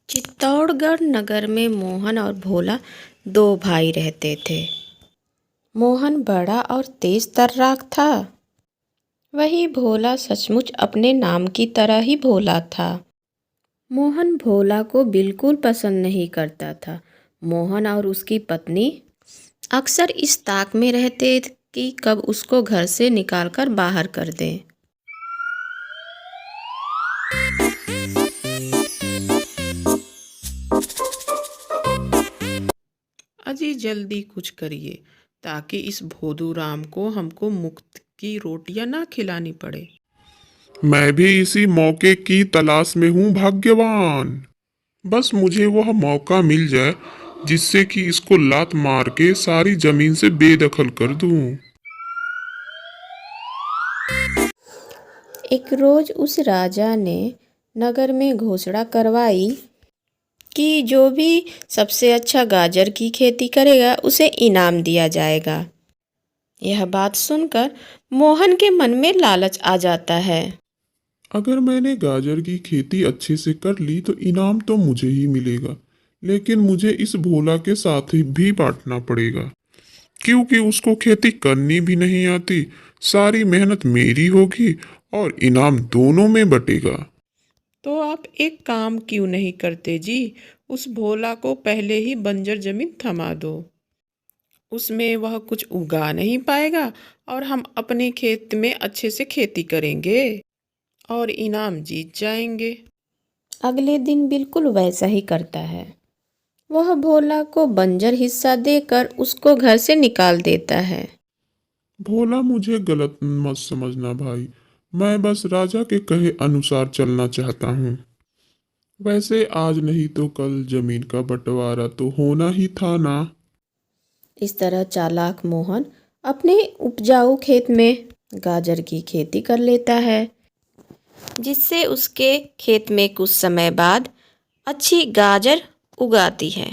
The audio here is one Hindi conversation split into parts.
चित्तौड़गढ़ नगर में मोहन और भोला दो भाई रहते थे। मोहन बड़ा और तेज तर्राक था। वही भोला सचमुच अपने नाम की तरह ही भोला था। मोहन भोला को बिल्कुल पसंद नहीं करता था। मोहन और उसकी पत्नी अक्सर इस ताक में रहते कि कब उसको घर से निकालकर बाहर कर दें। अजी जल्दी कुछ करिए ताकि इस भोदू राम को हमको मुफ्त की रोटियां ना खिलानी पड़े। मैं भी इसी मौके की तलाश में हूँ भाग्यवान। बस मुझे वह मौका मिल जाए जिससे कि इसको लात मार के सारी जमीन से बेदखल कर दूं। एक रोज उस राजा ने नगर में घोषणा करवाई कि जो भी सबसे अच्छा गाजर की खेती करेगा उसे इनाम दिया जाएगा। यह बात सुनकर मोहन के मन में लालच आ जाता है। अगर मैंने गाजर की खेती अच्छे से कर ली तो इनाम तो मुझे ही मिलेगा, लेकिन मुझे इस भोला के साथ ही भी बांटना पड़ेगा क्योंकि उसको खेती करनी भी नहीं आती। सारी मेहनत मेरी होगी और इनाम दोनों में बटेगा। तो आप एक काम क्यों नहीं करते जी, उस भोला को पहले ही बंजर जमीन थमा दो। उसमें वह कुछ उगा नहीं पाएगा और हम अपने खेत में अच्छे से खेती करेंगे और इनाम जीत जाएंगे। अगले दिन बिल्कुल वैसा ही करता है। वह भोला को बंजर हिस्सा देकर उसको घर से निकाल देता है। भोला, मुझे गलत मत समझना भाई, मैं बस राजा के कहे अनुसार चलना चाहता हूँ। वैसे आज नहीं तो कल जमीन का बंटवारा तो होना ही था ना। इस तरह चालाक मोहन अपने उपजाऊ खेत में गाजर की खेती कर लेता है, जिससे उसके खेत में कुछ समय बाद अच्छी गाजर उगाती है।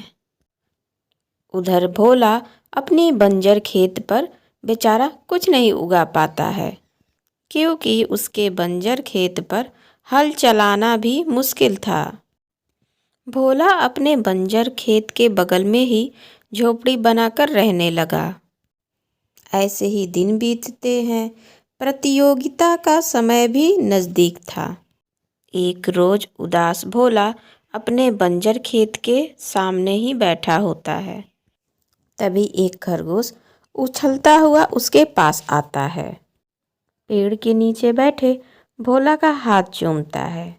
उधर भोला अपनी बंजर खेत पर बेचारा कुछ नहीं उगा पाता है, क्योंकि उसके बंजर खेत पर हल चलाना भी मुश्किल था। भोला अपने बंजर खेत के बगल में ही झोपड़ी बनाकर रहने लगा। ऐसे ही दिन बीतते हैं। प्रतियोगिता का समय भी नज़दीक था। एक रोज उदास भोला अपने बंजर खेत के सामने ही बैठा होता है। तभी एक खरगोश उछलता हुआ उसके पास आता है। पेड़ के नीचे बैठे भोला का हाथ चूमता है,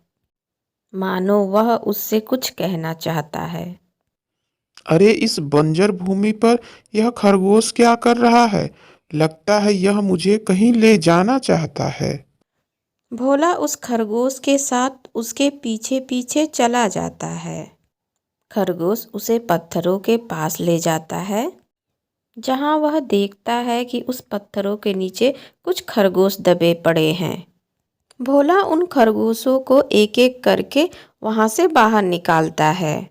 मानो वह उससे कुछ कहना चाहता है। अरे, इस बंजर भूमि पर यह खरगोश क्या कर रहा है? लगता है यह मुझे कहीं ले जाना चाहता है। भोला उस खरगोश के साथ उसके पीछे पीछे चला जाता है। खरगोश उसे पत्थरों के पास ले जाता है, जहां वह देखता है कि उस पत्थरों के नीचे कुछ खरगोश दबे पड़े हैं। भोला उन खरगोशों को एक एक करके वहां से बाहर निकालता है।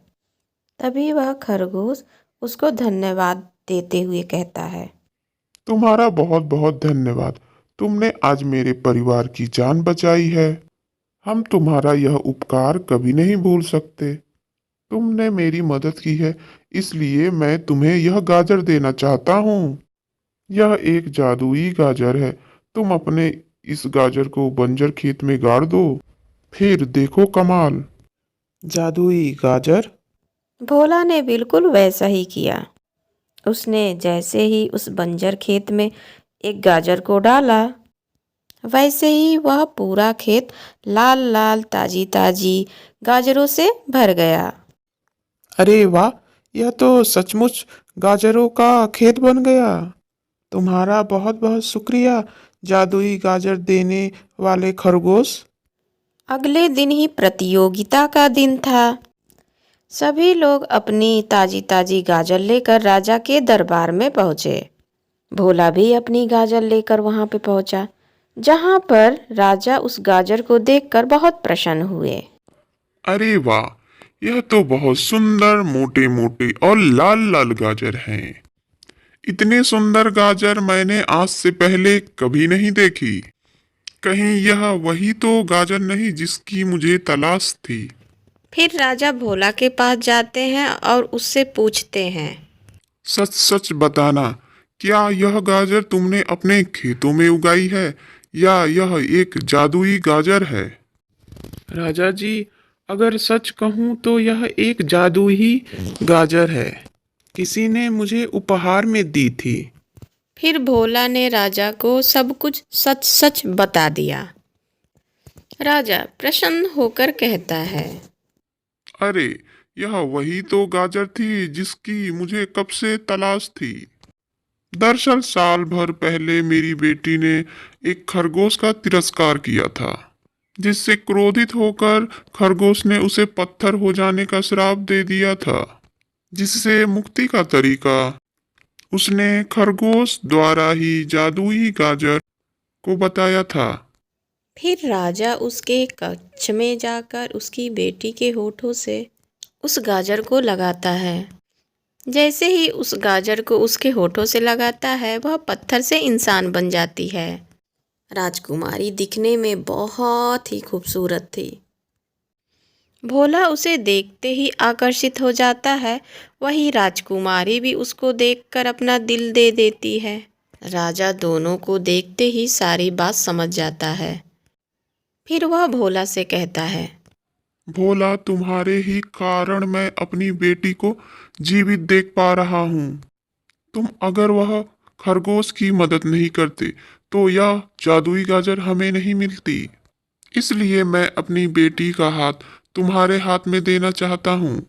तभी वह खरगोश उसको धन्यवाद देते हुए कहता है, तुम्हारा बहुत बहुत धन्यवाद। तुमने आज मेरे परिवार की जान बचाई है। हम तुम्हारा यह उपकार कभी नहीं भूल सकते। तुमने मेरी मदद की है, इसलिए मैं तुम्हें यह गाजर देना चाहता हूँ। यह एक जादुई गाजर है। तुम अपने इस गाजर को बंजर खेत में गाड़ दो, फिर देखो कमाल। जादुई गाजर। भोला ने बिल्कुल वैसा ही किया। उसने जैसे ही उस बंजर खेत में एक गाजर को डाला, वैसे ही वह पूरा खेत लाल लाल ताजी ताजी गाजरों से भर गया। अरे वाह, यह तो सचमुच गाजरों का खेत बन गया। तुम्हारा बहुत बहुत शुक्रिया, जादुई गाजर देने वाले खरगोश। अगले दिन ही प्रतियोगिता का दिन था। सभी लोग अपनी ताजी ताजी गाजर लेकर राजा के दरबार में पहुंचे। भोला भी अपनी गाजर लेकर वहां पे पहुंचा, जहां पर राजा उस गाजर को देखकर बहुत प्रसन्न हुए। अरे वाह, यह तो बहुत सुंदर मोटे मोटे और लाल लाल गाजर हैं। इतने सुंदर गाजर मैंने आज से पहले कभी नहीं देखी। कहीं यह वही तो गाजर नहीं जिसकी मुझे तलाश थी। फिर राजा भोला के पास जाते हैं और उससे पूछते हैं। सच सच बताना, क्या यह गाजर तुमने अपने खेतों में उगाई है या यह एक जादुई गाजर है? राजा जी, अगर सच कहूँ तो यह एक जादुई गाजर है। किसी ने मुझे उपहार में दी थी। फिर भोला ने राजा को सब कुछ सच सच बता दिया। राजा प्रसन्न होकर कहता है, अरे, यह वही तो गाजर थी जिसकी मुझे कब से तलाश थी। दरअसल साल भर पहले मेरी बेटी ने एक खरगोश का तिरस्कार किया था, जिससे क्रोधित होकर खरगोश ने उसे पत्थर हो जाने का श्राप दे दिया था। जिससे मुक्ति का तरीका उसने खरगोश द्वारा ही जादुई गाजर को बताया था। फिर राजा उसके कक्ष में जाकर उसकी बेटी के होठों से उस गाजर को लगाता है। जैसे ही उस गाजर को उसके होठों से लगाता है, वह पत्थर से इंसान बन जाती है। राजकुमारी दिखने में बहुत ही खूबसूरत थी। भोला उसे देखते ही आकर्षित हो जाता है। वही राजकुमारी भी उसको देखकर अपना दिल दे देती है। राजा दोनों को देखते ही सारी बात समझ जाता है। फिर वह भोला से कहता है, भोला, तुम्हारे ही कारण मैं अपनी बेटी को जीवित देख पा रहा हूँ। तुम अगर वह खरगोश की मदद नहीं करते तो यह जादुई गाजर हमें नहीं मिलती। इसलिए मैं अपनी बेटी का हाथ तुम्हारे हाथ में देना चाहता हूँ।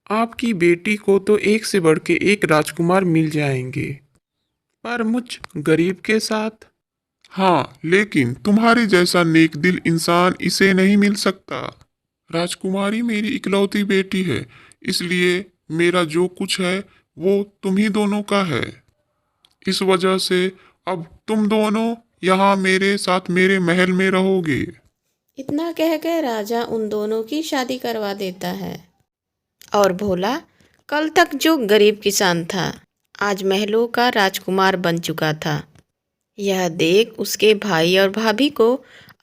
आपकी बेटी को तो एक से बढ़ के एक राजकुमार मिल जाएंगे, पर मुझ गरीब के साथ? हाँ, लेकिन तुम्हारे जैसा नेक दिल इंसान इसे नहीं मिल सकता। राजकुमारी मेरी इकलौती बेटी है, इसलिए मेरा जो कुछ है वो तुम ही दोनों का है। इस वजह से अब तुम दोनों यहाँ मेरे साथ मेरे महल में रहोगे। इतना कहकर राजा उन दोनों की शादी करवा देता है। और भोला कल तक जो गरीब किसान था, आज महलों का राजकुमार बन चुका था। यह देख उसके भाई और भाभी को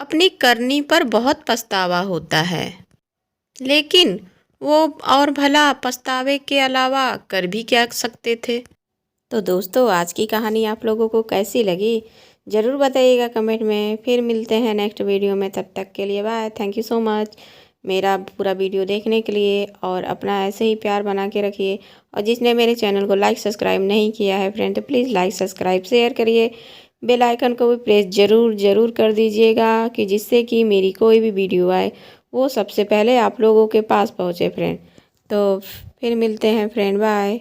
अपनी करनी पर बहुत पछतावा होता है, लेकिन वो और भला पछतावे के अलावा कर भी क्या सकते थे। तो दोस्तों, आज की कहानी आप लोगों को कैसी लगी ज़रूर बताइएगा कमेंट में। फिर मिलते हैं नेक्स्ट वीडियो में, तब तक के लिए bye. Thank you so much मेरा पूरा वीडियो देखने के लिए, और अपना ऐसे ही प्यार बना के रखिए। और जिसने मेरे चैनल को लाइक सब्सक्राइब नहीं किया है फ्रेंड, तो प्लीज़ लाइक सब्सक्राइब शेयर करिए। बेल आइकन को भी प्रेस ज़रूर कर दीजिएगा, कि जिससे कि मेरी कोई भी वीडियो आए वो सबसे पहले आप लोगों के पास पहुँचे फ्रेंड। तो फिर मिलते हैं फ्रेंड, बाय।